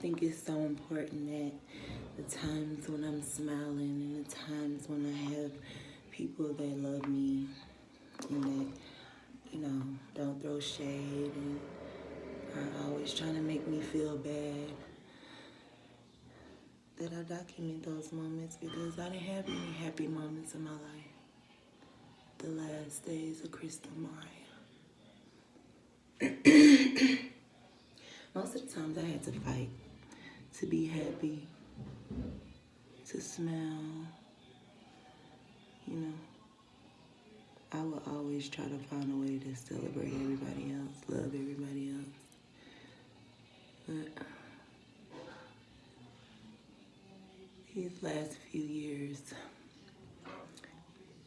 think it's so important that the times when I'm smiling and the times when I have people that love me and that, don't throw shade and are always trying to make me feel bad, that I document those moments because I didn't have any happy moments in my life. The last days of Crystal Mariah. Most of the times I had to fight to be happy, to smile. I will always try to find a way to celebrate everybody else, love everybody else. But these last few years,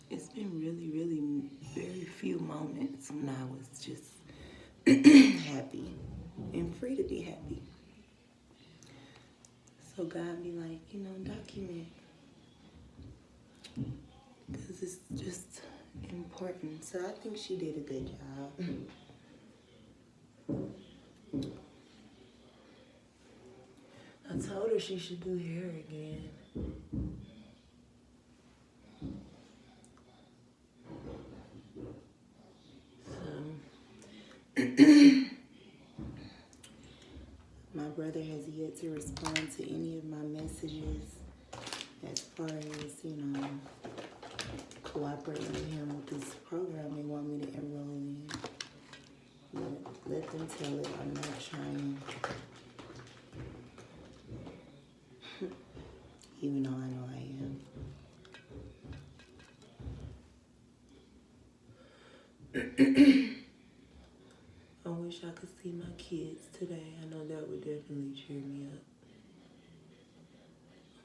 it's been really, really very few moments when I was just happy and free to be happy. So God be like, document. Because it's just important. So I think she did a good job. I told her she should do hair again. My brother has yet to respond to any of my messages as far as, cooperating with him with this program they want me to enroll in. Let them tell it I'm not trying. Even though I know I am. I wish I could see my kids today. I know that would definitely cheer me up.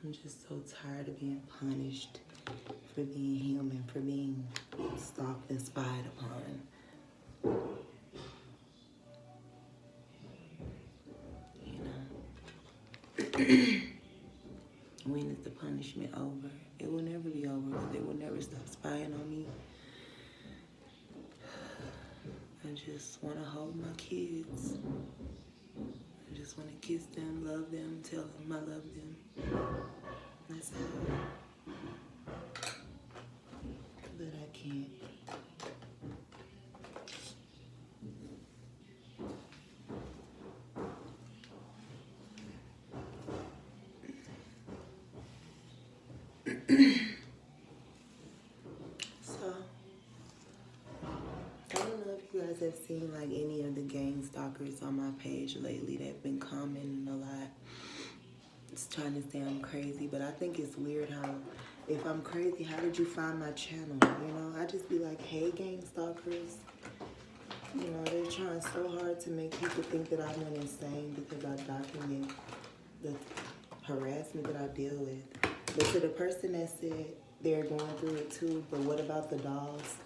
I'm just so tired of being punished for being human, for being stalked and spied upon. When is the punishment over? It will never be over because they will never stop spying on me. I just want to hold my kids. I just want to kiss them, love them, tell them I love them. That's all. But I can't. So, I don't know if you guys have seen like any of the gang stalkers on my page lately. They've been commenting a lot. It's trying to say I'm crazy, but I think it's weird how, if I'm crazy, how did you find my channel? I just be like, hey, gang stalkers. They're trying so hard to make people think that I went insane because I document the harassment that I deal with. But to the person that said they're going through it too, but what about the dolls?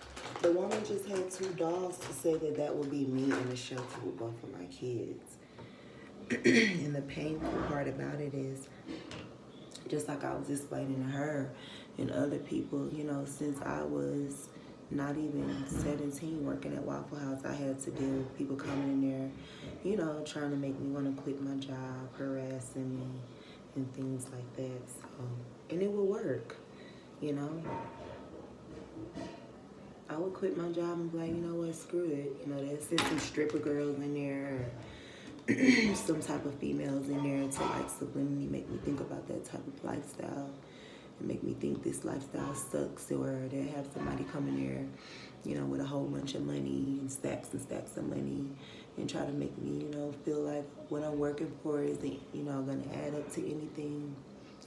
The woman just had 2 dolls to say that that would be me in a shelter with both of my kids. And the painful part about it is, just like I was explaining to her and other people, since I was not even 17 working at Waffle House, I had to deal with people coming in there, trying to make me want to quit my job, harassing me, and things like that. So, and it would work, I would quit my job and be like, you know what, screw it. They'd send some stripper girls in there, or some type of females in there to like subliminally make me think about that type of lifestyle and make me think this lifestyle sucks, or they have somebody come in there, with a whole bunch of money and stacks of money and try to make me, feel like what I'm working for isn't, gonna add up to anything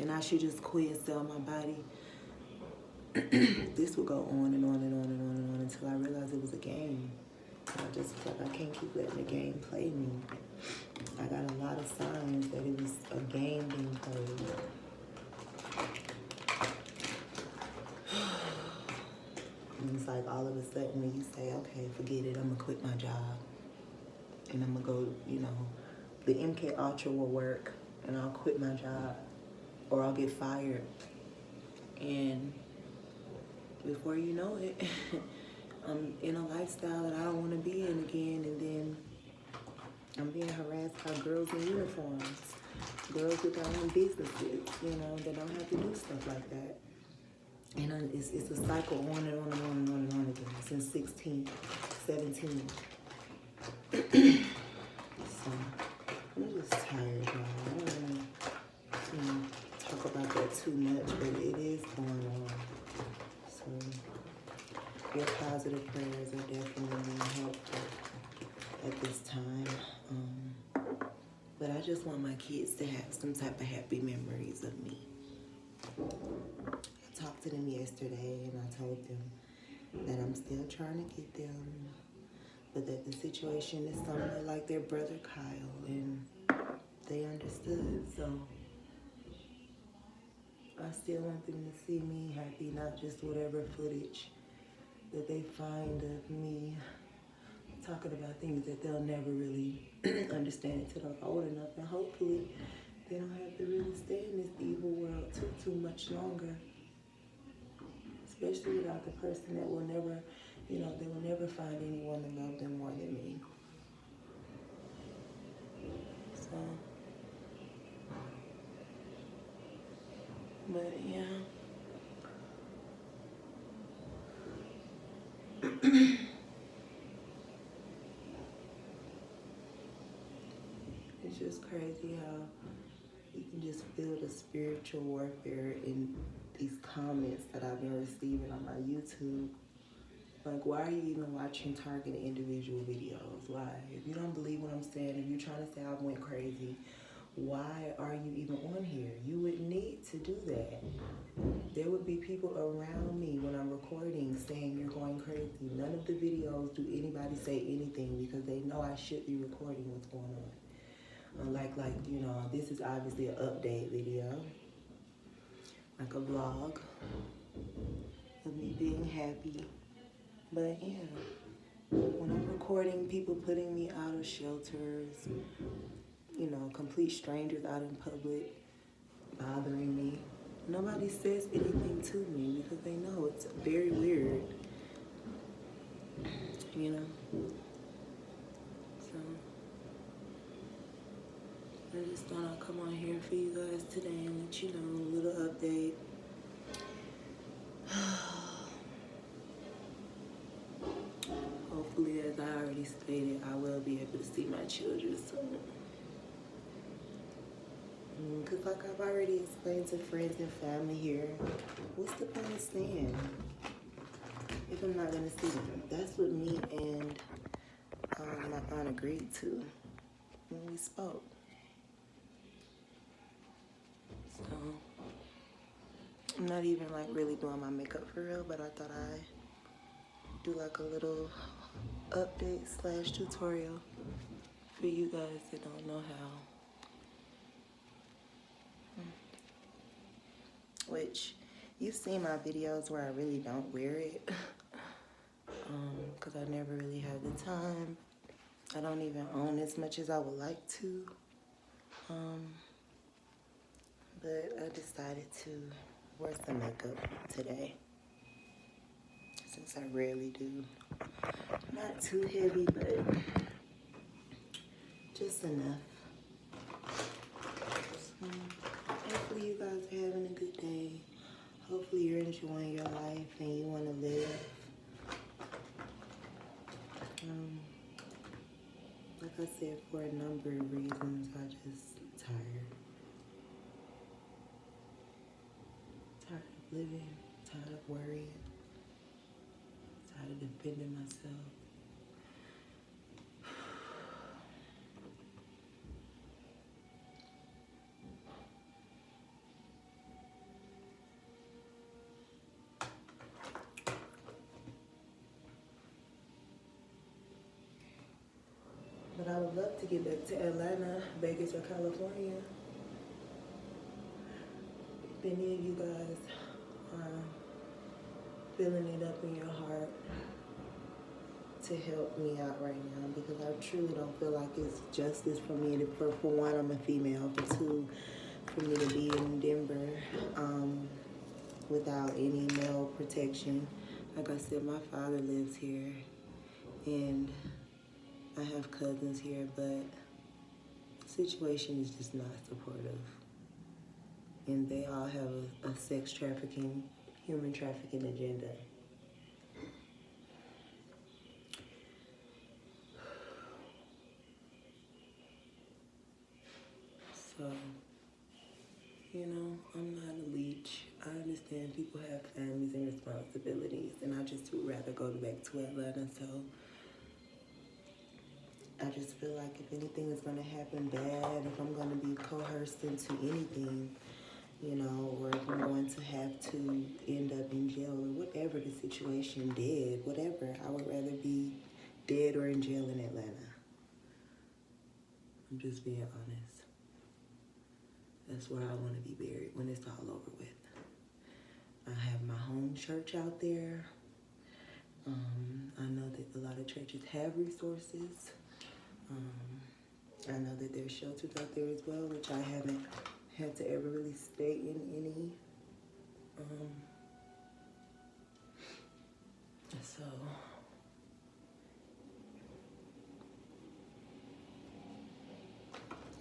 and I should just quit and sell my body. This would go on and on and on and on and on until I realized it was a game. I just felt like I can't keep letting the game play me. I got a lot of signs that it was a game being played. And it's like all of a sudden when you say, okay, forget it, I'm gonna quit my job. And I'm gonna go, the MK Ultra will work and I'll quit my job or I'll get fired. And before you know it, I'm in a lifestyle that I don't want to be in again, and then I'm being harassed by girls in uniforms, girls with their own businesses, you know, that don't have to do stuff like that. And it's a cycle on and on and on and on and on again since 16, 17. So I'm just tired, y'all. I don't want to talk about that too much, but it is going on. So your positive prayers are definitely helpful at this time. But I just want my kids to have some type of happy memories of me. I talked to them yesterday and I told them that I'm still trying to get them, but that the situation is somewhat like their brother Kyle, and they understood. So I still want them to see me happy, not just whatever footage that they find of me talking about things that they'll never really understand until they're old enough. And hopefully they don't have to really stay in this evil world too much longer. Especially without the person that will never, you know, they will never find anyone to love them more than me. So, but yeah. It's just crazy how you can just feel the spiritual warfare in these comments that I've been receiving on my YouTube. Like, why are you even watching targeted individual videos? Why? If you don't believe what I'm saying, if you're trying to say I went crazy, why are you even on here? You would need to do that. There would be people around me when I'm recording saying you're going crazy. None of the videos do anybody say anything because they know I should be recording what's going on. Like, you know, this is obviously an update video, like a vlog of me being happy. But yeah, when I'm recording people putting me out of shelters, you know, complete strangers out in public bothering me, nobody says anything to me because they know it's very weird, you know. So I just thought I'd come on here for you guys today and let you know a little update. Hopefully, as I already stated, I will be able to see my children soon. Because like I've already explained to friends and family here, what's the point of staying if I'm not going to see them? That's what me and my aunt agreed to when we spoke. So, I'm not even like really doing my makeup for real, but I thought I'd do like a little update / tutorial for you guys that don't know how. Which, you've seen my videos where I really don't wear it. Because I never really have the time. I don't even own as much as I would like to. But I decided to wear some makeup today, since I rarely do. Not too heavy, but just enough. So, hopefully you guys are having a good day. Hopefully you're enjoying your life and you want to live. Like I said, for a number of reasons, I just tired. Tired of living, tired of worrying, tired of defending myself. But I would love to get back to Atlanta, Vegas, or California. If any of you guys are feeling it up in your heart to help me out right now, because I truly don't feel like it's justice for me. For one, I'm a female. For two, for me to be in Denver without any male protection. Like I said, my father lives here, and I have cousins here, but situation is just not supportive. And they all have a sex trafficking, human trafficking agenda. So, you know, I'm not a leech. I understand people have families and responsibilities, and I just would rather go back to Atlanta. So I just feel like if anything is going to happen bad, if I'm going to be coerced into anything, you know, or if I'm going to have to end up in jail or whatever the situation did, whatever, I would rather be dead or in jail in Atlanta. I'm just being honest. That's where I want to be buried when it's all over with. I have my home church out there. I know that a lot of churches have resources. I know that there's shelters out there as well, which I haven't had to ever really stay in any. So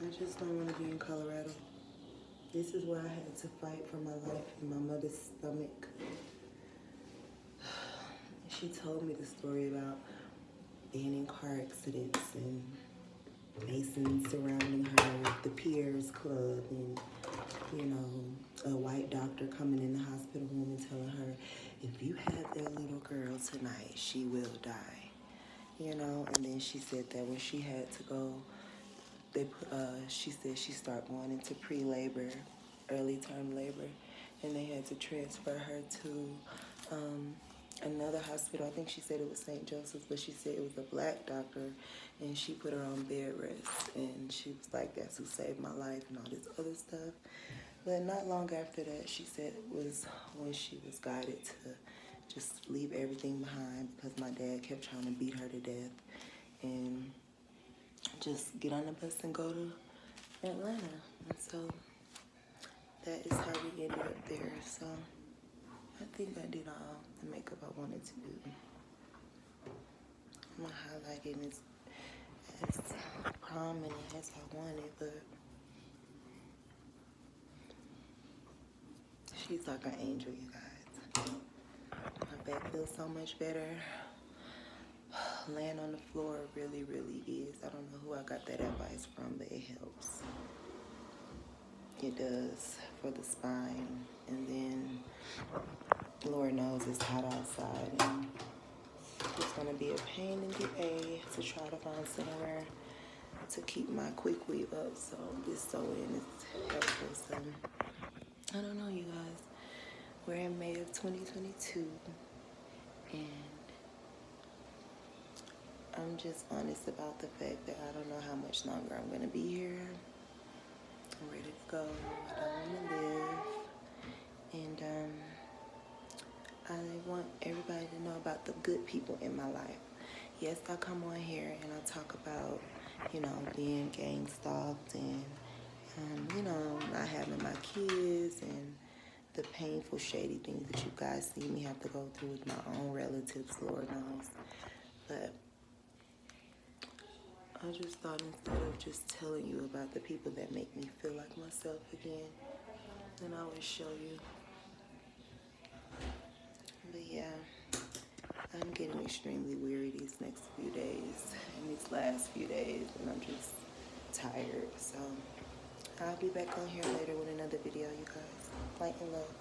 I just don't want to be in Colorado. This is where I had to fight for my life in my mother's stomach. She told me the story about being in car accidents and Masons surrounding her, the Peers Club, and, you know, a white doctor coming in the hospital room and telling her, if you have that little girl tonight, she will die. You know, and then she said that when she had to go, she said she started going into pre-labor, early term labor, and they had to transfer her to another hospital. I think she said it was St. Joseph's, but she said it was a black doctor, and she put her on bed rest, and she was like, that's who saved my life and all this other stuff. But not long after that, she said it was when she was guided to just leave everything behind because my dad kept trying to beat her to death, and just get on the bus and go to Atlanta. And so that is how we ended up there. So I think I did all the makeup I wanted to do. I'm not highlighting as prominent as I wanted, but she's like an angel, you guys. My back feels so much better. Laying on the floor really, really is. I don't know who I got that advice from, but it helps. It does for the spine. And then, Lord knows it's hot outside. And it's going to be a pain in the A to try to find somewhere to keep my quick weave up. So this sewing is helpful. So I don't know, you guys. We're in May of 2022. And I'm just honest about the fact that I don't know how much longer I'm going to be here. I'm ready to go. I don't want to live. And I want everybody to know about the good people in my life. Yes, I come on here and I talk about, you know, being gang stalked and, you know, not having my kids and the painful, shady things that you guys see me have to go through with my own relatives, Lord knows. But I just thought instead of just telling you about the people that make me feel like myself again, then I would show you. But yeah, I'm getting extremely weary these next few days and these last few days, and I'm just tired. So I'll be back on here later with another video, you guys. Light and love.